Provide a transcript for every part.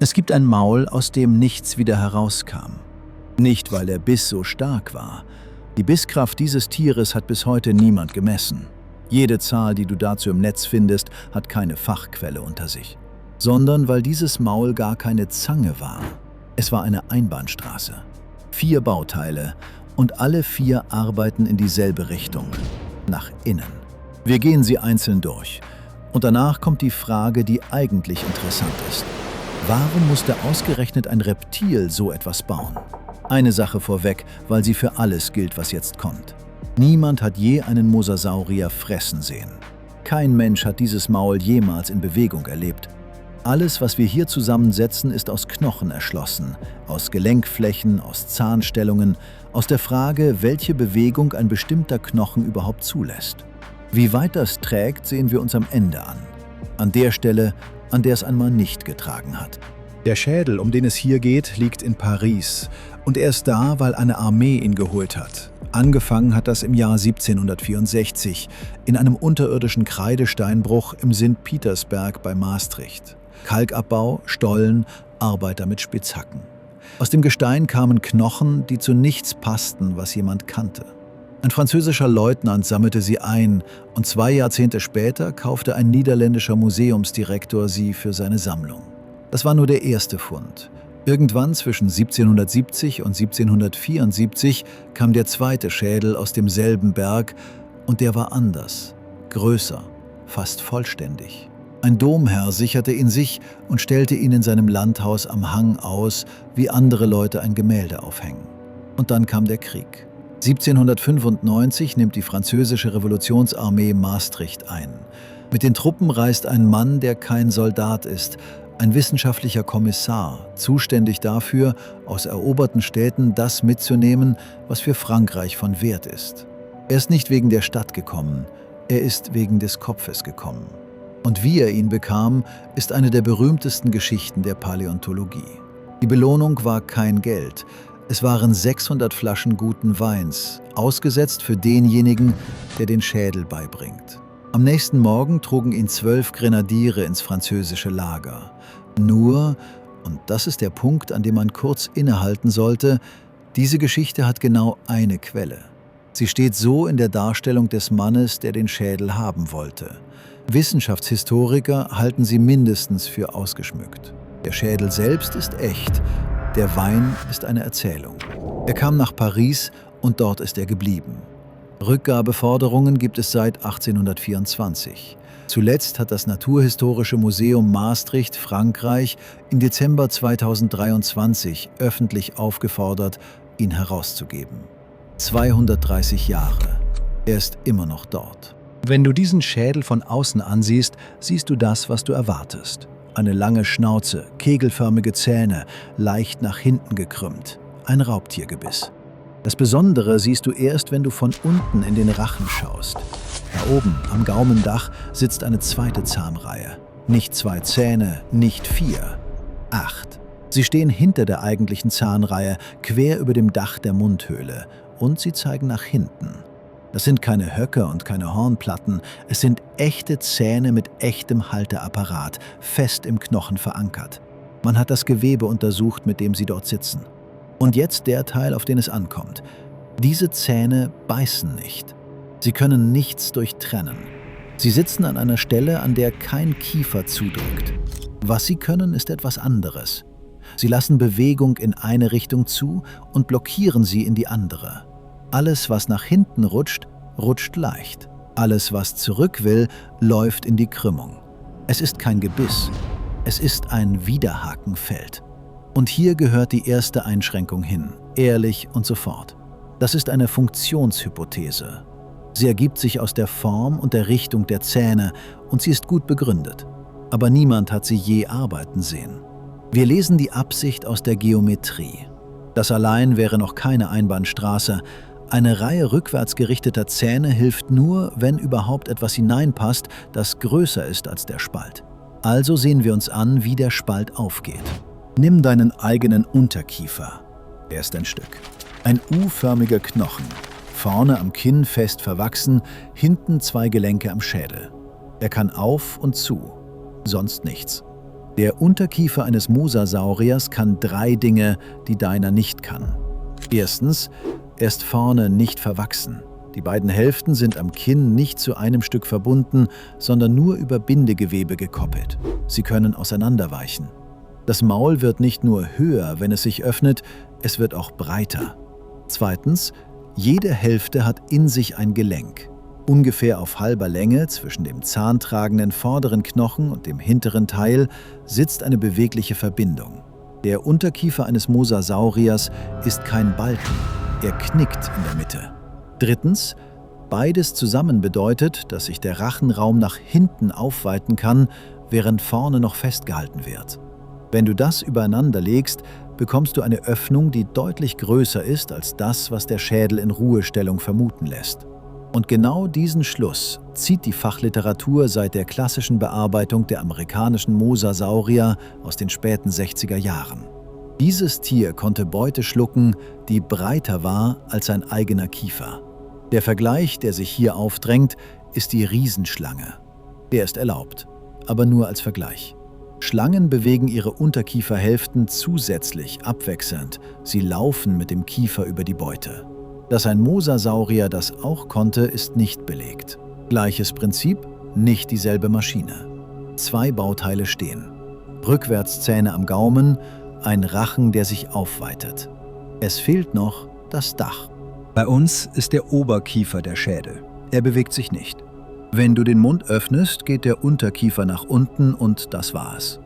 Es gibt ein Maul, aus dem nichts wieder herauskam. Nicht, weil der Biss so stark war. Die Bisskraft dieses Tieres hat bis heute niemand gemessen. Jede Zahl, die du dazu im Netz findest, hat keine Fachquelle unter sich. Sondern weil dieses Maul gar keine Zange war. Es war eine Einbahnstraße. 4 Bauteile und alle 4 arbeiten in dieselbe Richtung, nach innen. Wir gehen sie einzeln durch. Und danach kommt die Frage, die eigentlich interessant ist. Warum musste ausgerechnet ein Reptil so etwas bauen? Eine Sache vorweg, weil sie für alles gilt, was jetzt kommt. Niemand hat je einen Mosasaurier fressen sehen. Kein Mensch hat dieses Maul jemals in Bewegung erlebt. Alles, was wir hier zusammensetzen, ist aus Knochen erschlossen, aus Gelenkflächen, aus Zahnstellungen, aus der Frage, welche Bewegung ein bestimmter Knochen überhaupt zulässt. Wie weit das trägt, sehen wir uns am Ende an. An der Stelle, an der es einmal nicht getragen hat. Der Schädel, um den es hier geht, liegt in Paris. Und er ist da, weil eine Armee ihn geholt hat. Angefangen hat das im Jahr 1764 in einem unterirdischen Kreidesteinbruch im Sint-Pietersberg bei Maastricht. Kalkabbau, Stollen, Arbeiter mit Spitzhacken. Aus dem Gestein kamen Knochen, die zu nichts passten, was jemand kannte. Ein französischer Leutnant sammelte sie ein und 2 Jahrzehnte später kaufte ein niederländischer Museumsdirektor sie für seine Sammlung. Das war nur der erste Fund. Irgendwann zwischen 1770 und 1774 kam der zweite Schädel aus demselben Berg und der war anders, größer, fast vollständig. Ein Domherr sicherte ihn sich und stellte ihn in seinem Landhaus am Hang aus, wie andere Leute ein Gemälde aufhängen. Und dann kam der Krieg. 1795 nimmt die französische Revolutionsarmee Maastricht ein. Mit den Truppen reist ein Mann, der kein Soldat ist, ein wissenschaftlicher Kommissar, zuständig dafür, aus eroberten Städten das mitzunehmen, was für Frankreich von Wert ist. Er ist nicht wegen der Stadt gekommen, er ist wegen des Kopfes gekommen. Und wie er ihn bekam, ist eine der berühmtesten Geschichten der Paläontologie. Die Belohnung war kein Geld. Es waren 600 Flaschen guten Weins, ausgesetzt für denjenigen, der den Schädel beibringt. Am nächsten Morgen trugen ihn 12 Grenadiere ins französische Lager. Nur, und das ist der Punkt, an dem man kurz innehalten sollte, diese Geschichte hat genau eine Quelle. Sie steht so in der Darstellung des Mannes, der den Schädel haben wollte. Wissenschaftshistoriker halten sie mindestens für ausgeschmückt. Der Schädel selbst ist echt. Der Wein ist eine Erzählung. Er kam nach Paris und dort ist er geblieben. Rückgabeforderungen gibt es seit 1824. Zuletzt hat das Naturhistorische Museum Maastricht, Frankreich, im Dezember 2023 öffentlich aufgefordert, ihn herauszugeben. 230 Jahre. Er ist immer noch dort. Wenn du diesen Schädel von außen ansiehst, siehst du das, was du erwartest. Eine lange Schnauze, kegelförmige Zähne, leicht nach hinten gekrümmt. Ein Raubtiergebiss. Das Besondere siehst du erst, wenn du von unten in den Rachen schaust. Da oben, am Gaumendach, sitzt eine zweite Zahnreihe. Nicht 2 Zähne, nicht 4. 8. Sie stehen hinter der eigentlichen Zahnreihe, quer über dem Dach der Mundhöhle. Und sie zeigen nach hinten. Das sind keine Höcker und keine Hornplatten, es sind echte Zähne mit echtem Halteapparat, fest im Knochen verankert. Man hat das Gewebe untersucht, mit dem sie dort sitzen. Und jetzt der Teil, auf den es ankommt. Diese Zähne beißen nicht. Sie können nichts durchtrennen. Sie sitzen an einer Stelle, an der kein Kiefer zudrückt. Was sie können, ist etwas anderes. Sie lassen Bewegung in eine Richtung zu und blockieren sie in die andere. Alles, was nach hinten rutscht, rutscht leicht. Alles, was zurück will, läuft in die Krümmung. Es ist kein Gebiss. Es ist ein Widerhakenfeld. Und hier gehört die erste Einschränkung hin, ehrlich und sofort. Das ist eine Funktionshypothese. Sie ergibt sich aus der Form und der Richtung der Zähne und sie ist gut begründet. Aber niemand hat sie je arbeiten sehen. Wir lesen die Absicht aus der Geometrie. Das allein wäre noch keine Einbahnstraße. Eine Reihe rückwärts gerichteter Zähne hilft nur, wenn überhaupt etwas hineinpasst, das größer ist als der Spalt. Also sehen wir uns an, wie der Spalt aufgeht. Nimm deinen eigenen Unterkiefer. Er ist ein Stück. Ein U-förmiger Knochen. Vorne am Kinn fest verwachsen, hinten 2 Gelenke am Schädel. Er kann auf und zu, sonst nichts. Der Unterkiefer eines Mosasauriers kann 3 Dinge, die deiner nicht kann. Erstens, er ist vorne nicht verwachsen. Die beiden Hälften sind am Kinn nicht zu einem Stück verbunden, sondern nur über Bindegewebe gekoppelt. Sie können auseinanderweichen. Das Maul wird nicht nur höher, wenn es sich öffnet, es wird auch breiter. Zweitens, jede Hälfte hat in sich ein Gelenk. Ungefähr auf halber Länge zwischen dem zahntragenden vorderen Knochen und dem hinteren Teil sitzt eine bewegliche Verbindung. Der Unterkiefer eines Mosasauriers ist kein Balken, er knickt in der Mitte. Drittens, beides zusammen bedeutet, dass sich der Rachenraum nach hinten aufweiten kann, während vorne noch festgehalten wird. Wenn du das übereinander legst, bekommst du eine Öffnung, die deutlich größer ist als das, was der Schädel in Ruhestellung vermuten lässt. Und genau diesen Schluss zieht die Fachliteratur seit der klassischen Bearbeitung der amerikanischen Mosasaurier aus den späten 60er Jahren. Dieses Tier konnte Beute schlucken, die breiter war als sein eigener Kiefer. Der Vergleich, der sich hier aufdrängt, ist die Riesenschlange. Der ist erlaubt, aber nur als Vergleich. Schlangen bewegen ihre Unterkieferhälften zusätzlich abwechselnd. Sie laufen mit dem Kiefer über die Beute. Dass ein Mosasaurier das auch konnte, ist nicht belegt. Gleiches Prinzip, nicht dieselbe Maschine. 2 Bauteile stehen. Rückwärtszähne am Gaumen, ein Rachen, der sich aufweitet. Es fehlt noch das Dach. Bei uns ist der Oberkiefer der Schädel. Er bewegt sich nicht. Wenn du den Mund öffnest, geht der Unterkiefer nach unten und das war's.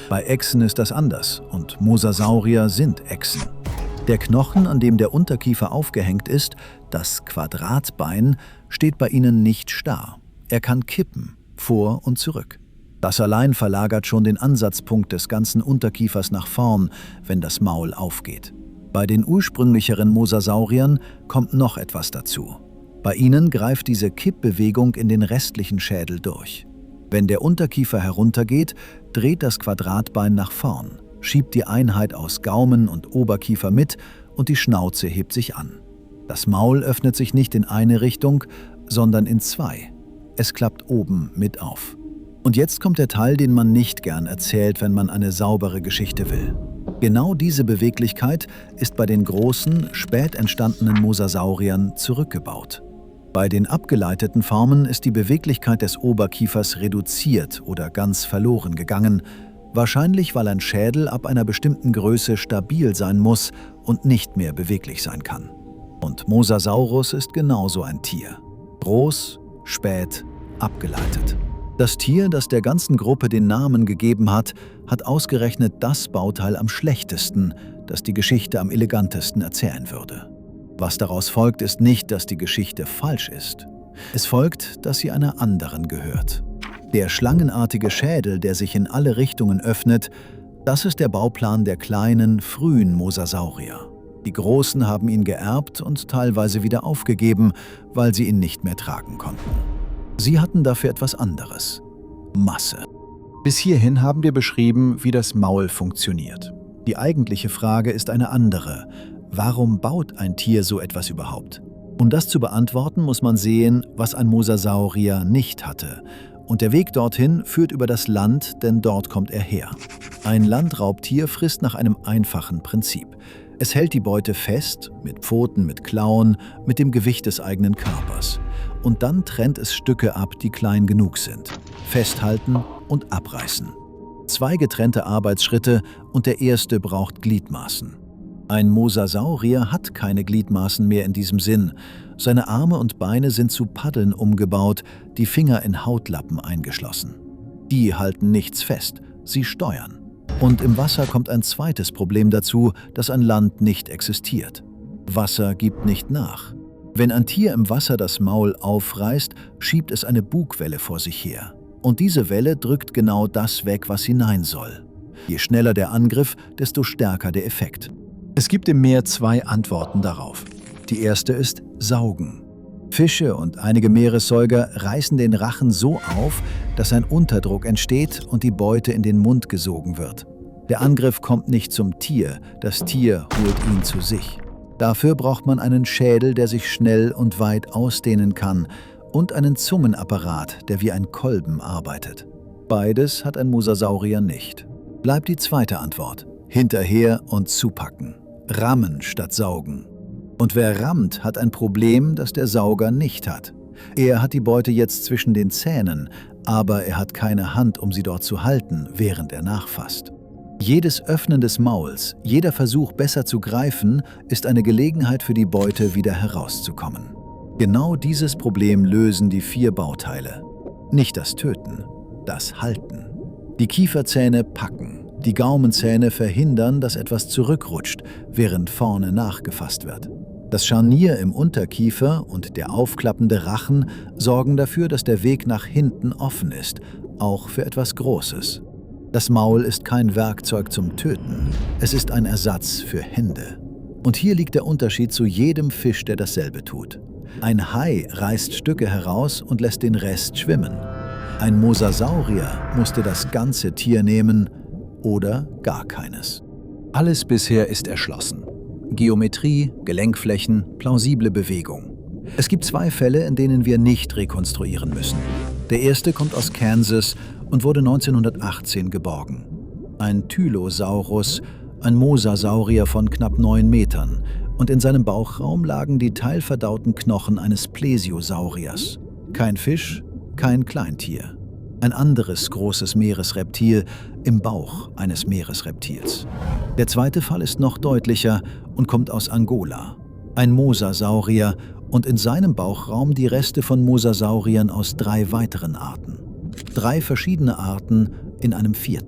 Bei Echsen ist das anders und Mosasaurier sind Echsen. Der Knochen, an dem der Unterkiefer aufgehängt ist, das Quadratbein, steht bei ihnen nicht starr. Er kann kippen, vor und zurück. Das allein verlagert schon den Ansatzpunkt des ganzen Unterkiefers nach vorn, wenn das Maul aufgeht. Bei den ursprünglicheren Mosasauriern kommt noch etwas dazu. Bei ihnen greift diese Kippbewegung in den restlichen Schädel durch. Wenn der Unterkiefer heruntergeht, dreht das Quadratbein nach vorn, schiebt die Einheit aus Gaumen und Oberkiefer mit und die Schnauze hebt sich an. Das Maul öffnet sich nicht in eine Richtung, sondern in 2. Es klappt oben mit auf. Und jetzt kommt der Teil, den man nicht gern erzählt, wenn man eine saubere Geschichte will. Genau diese Beweglichkeit ist bei den großen, spät entstandenen Mosasauriern zurückgebaut. Bei den abgeleiteten Formen ist die Beweglichkeit des Oberkiefers reduziert oder ganz verloren gegangen, wahrscheinlich weil ein Schädel ab einer bestimmten Größe stabil sein muss und nicht mehr beweglich sein kann. Und Mosasaurus ist genauso ein Tier. Groß, spät, abgeleitet. Das Tier, das der ganzen Gruppe den Namen gegeben hat, hat ausgerechnet das Bauteil am schlechtesten, das die Geschichte am elegantesten erzählen würde. Was daraus folgt, ist nicht, dass die Geschichte falsch ist. Es folgt, dass sie einer anderen gehört. Der schlangenartige Schädel, der sich in alle Richtungen öffnet, das ist der Bauplan der kleinen, frühen Mosasaurier. Die Großen haben ihn geerbt und teilweise wieder aufgegeben, weil sie ihn nicht mehr tragen konnten. Sie hatten dafür etwas anderes: Masse. Bis hierhin haben wir beschrieben, wie das Maul funktioniert. Die eigentliche Frage ist eine andere: Warum baut ein Tier so etwas überhaupt? Um das zu beantworten, muss man sehen, was ein Mosasaurier nicht hatte. Und der Weg dorthin führt über das Land, denn dort kommt er her. Ein Landraubtier frisst nach einem einfachen Prinzip. Es hält die Beute fest, mit Pfoten, mit Klauen, mit dem Gewicht des eigenen Körpers. Und dann trennt es Stücke ab, die klein genug sind. Festhalten und abreißen. 2 getrennte Arbeitsschritte und der erste braucht Gliedmaßen. Ein Mosasaurier hat keine Gliedmaßen mehr in diesem Sinn. Seine Arme und Beine sind zu Paddeln umgebaut, die Finger in Hautlappen eingeschlossen. Die halten nichts fest, sie steuern. Und im Wasser kommt ein zweites Problem dazu, das an Land nicht existiert. Wasser gibt nicht nach. Wenn ein Tier im Wasser das Maul aufreißt, schiebt es eine Bugwelle vor sich her. Und diese Welle drückt genau das weg, was hinein soll. Je schneller der Angriff, desto stärker der Effekt. Es gibt im Meer 2 Antworten darauf. Die erste ist Saugen. Fische und einige Meeressäuger reißen den Rachen so auf, dass ein Unterdruck entsteht und die Beute in den Mund gesogen wird. Der Angriff kommt nicht zum Tier, das Tier holt ihn zu sich. Dafür braucht man einen Schädel, der sich schnell und weit ausdehnen kann, und einen Zungenapparat, der wie ein Kolben arbeitet. Beides hat ein Mosasaurier nicht. Bleibt die zweite Antwort. Hinterher und zupacken. Rammen statt saugen. Und wer rammt, hat ein Problem, das der Sauger nicht hat. Er hat die Beute jetzt zwischen den Zähnen, aber er hat keine Hand, um sie dort zu halten, während er nachfasst. Jedes Öffnen des Mauls, jeder Versuch, besser zu greifen, ist eine Gelegenheit für die Beute, wieder herauszukommen. Genau dieses Problem lösen die 4 Bauteile. Nicht das Töten, das Halten. Die Kieferzähne packen, die Gaumenzähne verhindern, dass etwas zurückrutscht, während vorne nachgefasst wird. Das Scharnier im Unterkiefer und der aufklappende Rachen sorgen dafür, dass der Weg nach hinten offen ist, auch für etwas Großes. Das Maul ist kein Werkzeug zum Töten, es ist ein Ersatz für Hände. Und hier liegt der Unterschied zu jedem Fisch, der dasselbe tut. Ein Hai reißt Stücke heraus und lässt den Rest schwimmen. Ein Mosasaurier musste das ganze Tier nehmen oder gar keines. Alles bisher ist erschlossen. Geometrie, Gelenkflächen, plausible Bewegung. Es gibt 2 Fälle, in denen wir nicht rekonstruieren müssen. Der erste kommt aus Kansas und wurde 1918 geborgen. Ein Tylosaurus, ein Mosasaurier von knapp 9 Metern, und in seinem Bauchraum lagen die teilverdauten Knochen eines Plesiosauriers. Kein Fisch, kein Kleintier. Ein anderes großes Meeresreptil im Bauch eines Meeresreptils. Der zweite Fall ist noch deutlicher und kommt aus Angola. Ein Mosasaurier und in seinem Bauchraum die Reste von Mosasauriern aus 3 weiteren Arten. 3 verschiedene Arten in einem 4.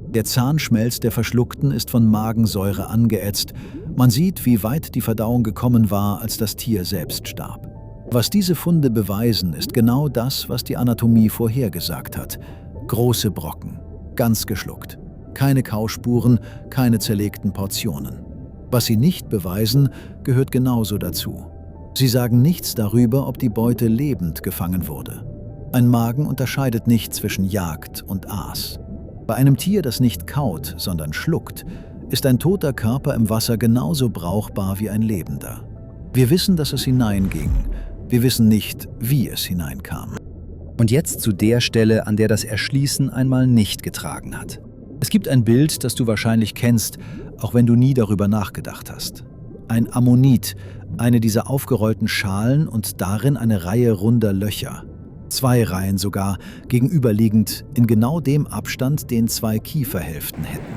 Der Zahnschmelz der Verschluckten ist von Magensäure angeätzt. Man sieht, wie weit die Verdauung gekommen war, als das Tier selbst starb. Was diese Funde beweisen, ist genau das, was die Anatomie vorhergesagt hat. Große Brocken, ganz geschluckt. Keine Kauspuren, keine zerlegten Portionen. Was sie nicht beweisen, gehört genauso dazu. Sie sagen nichts darüber, ob die Beute lebend gefangen wurde. Ein Magen unterscheidet nicht zwischen Jagd und Aas. Bei einem Tier, das nicht kaut, sondern schluckt, ist ein toter Körper im Wasser genauso brauchbar wie ein lebender. Wir wissen, dass es hineinging. Wir wissen nicht, wie es hineinkam. Und jetzt zu der Stelle, an der das Erschließen einmal nicht getragen hat. Es gibt ein Bild, das du wahrscheinlich kennst, auch wenn du nie darüber nachgedacht hast. Ein Ammonit, eine dieser aufgerollten Schalen und darin eine Reihe runder Löcher. 2 Reihen sogar, gegenüberliegend in genau dem Abstand, den 2 Kieferhälften hätten.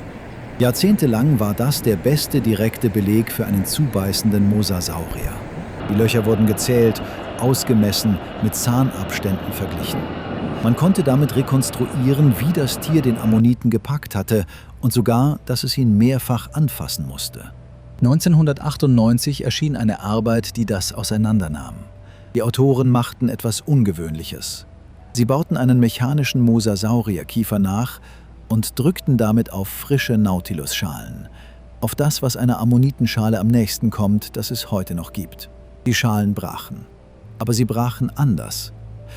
Jahrzehntelang war das der beste direkte Beleg für einen zubeißenden Mosasaurier. Die Löcher wurden gezählt, ausgemessen, mit Zahnabständen verglichen. Man konnte damit rekonstruieren, wie das Tier den Ammoniten gepackt hatte und sogar, dass es ihn mehrfach anfassen musste. 1998 erschien eine Arbeit, die das auseinandernahm. Die Autoren machten etwas Ungewöhnliches. Sie bauten einen mechanischen Mosasaurierkiefer nach und drückten damit auf frische Nautilus-Schalen, auf das, was einer Ammonitenschale am nächsten kommt, das es heute noch gibt. Die Schalen brachen. Aber sie brachen anders.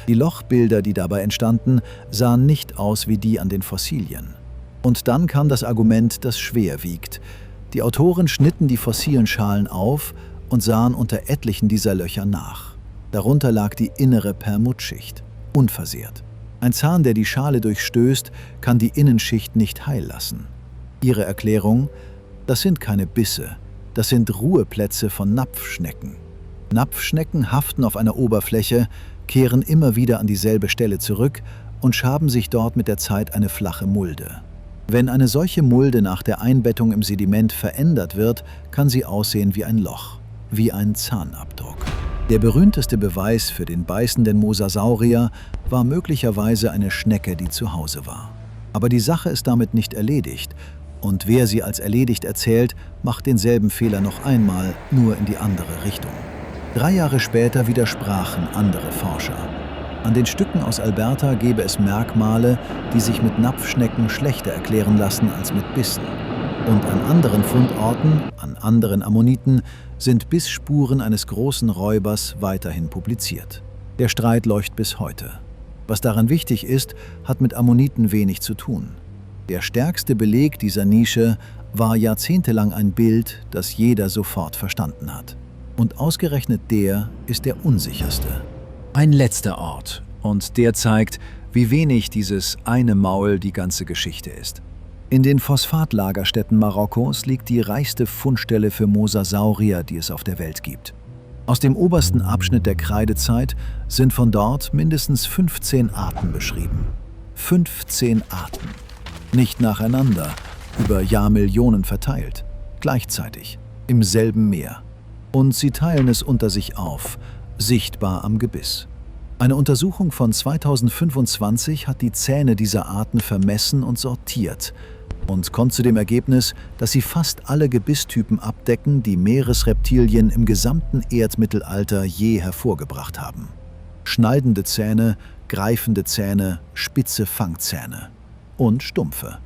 Die Lochbilder, die dabei entstanden, sahen nicht aus wie die an den Fossilien. Und dann kam das Argument, das schwer wiegt. Die Autoren schnitten die fossilen Schalen auf und sahen unter etlichen dieser Löcher nach. Darunter lag die innere Perlmuttschicht, unversehrt. Ein Zahn, der die Schale durchstößt, kann die Innenschicht nicht heil lassen. Ihre Erklärung: Das sind keine Bisse, das sind Ruheplätze von Napfschnecken. Napfschnecken haften auf einer Oberfläche, kehren immer wieder an dieselbe Stelle zurück und schaben sich dort mit der Zeit eine flache Mulde. Wenn eine solche Mulde nach der Einbettung im Sediment verändert wird, kann sie aussehen wie ein Loch, wie ein Zahnabdruck. Der berühmteste Beweis für den beißenden Mosasaurier war möglicherweise eine Schnecke, die zu Hause war. Aber die Sache ist damit nicht erledigt, und wer sie als erledigt erzählt, macht denselben Fehler noch einmal, nur in die andere Richtung. 3 Jahre später widersprachen andere Forscher. An den Stücken aus Alberta gäbe es Merkmale, die sich mit Napfschnecken schlechter erklären lassen als mit Bissen. Und an anderen Fundorten, an anderen Ammoniten, sind Bissspuren eines großen Räubers weiterhin publiziert. Der Streit läuft bis heute. Was daran wichtig ist, hat mit Ammoniten wenig zu tun. Der stärkste Beleg dieser Nische war jahrzehntelang ein Bild, das jeder sofort verstanden hat. Und ausgerechnet der ist der unsicherste. Ein letzter Ort, und der zeigt, wie wenig dieses eine Maul die ganze Geschichte ist. In den Phosphatlagerstätten Marokkos liegt die reichste Fundstelle für Mosasaurier, die es auf der Welt gibt. Aus dem obersten Abschnitt der Kreidezeit sind von dort mindestens 15 Arten beschrieben. 15 Arten. Nicht nacheinander, über Jahrmillionen verteilt, gleichzeitig, im selben Meer. Und sie teilen es unter sich auf, sichtbar am Gebiss. Eine Untersuchung von 2025 hat die Zähne dieser Arten vermessen und sortiert und kommt zu dem Ergebnis, dass sie fast alle Gebisstypen abdecken, die Meeresreptilien im gesamten Erdmittelalter je hervorgebracht haben. Schneidende Zähne, greifende Zähne, spitze Fangzähne und stumpfe.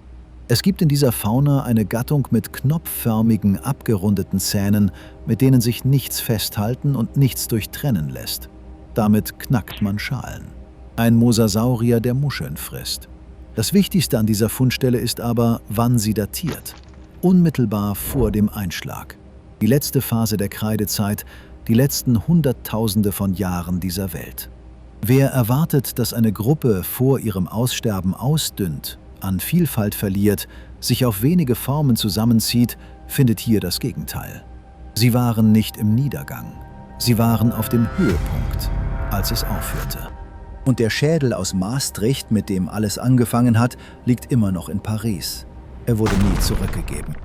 Es gibt in dieser Fauna eine Gattung mit knopfförmigen, abgerundeten Zähnen, mit denen sich nichts festhalten und nichts durchtrennen lässt. Damit knackt man Schalen. Ein Mosasaurier, der Muscheln frisst. Das Wichtigste an dieser Fundstelle ist aber, wann sie datiert. Unmittelbar vor dem Einschlag. Die letzte Phase der Kreidezeit, die letzten Hunderttausende von Jahren dieser Welt. Wer erwartet, dass eine Gruppe vor ihrem Aussterben ausdünnt, an Vielfalt verliert, sich auf wenige Formen zusammenzieht, findet hier das Gegenteil. Sie waren nicht im Niedergang. Sie waren auf dem Höhepunkt, als es aufhörte. Und der Schädel aus Maastricht, mit dem alles angefangen hat, liegt immer noch in Paris. Er wurde nie zurückgegeben.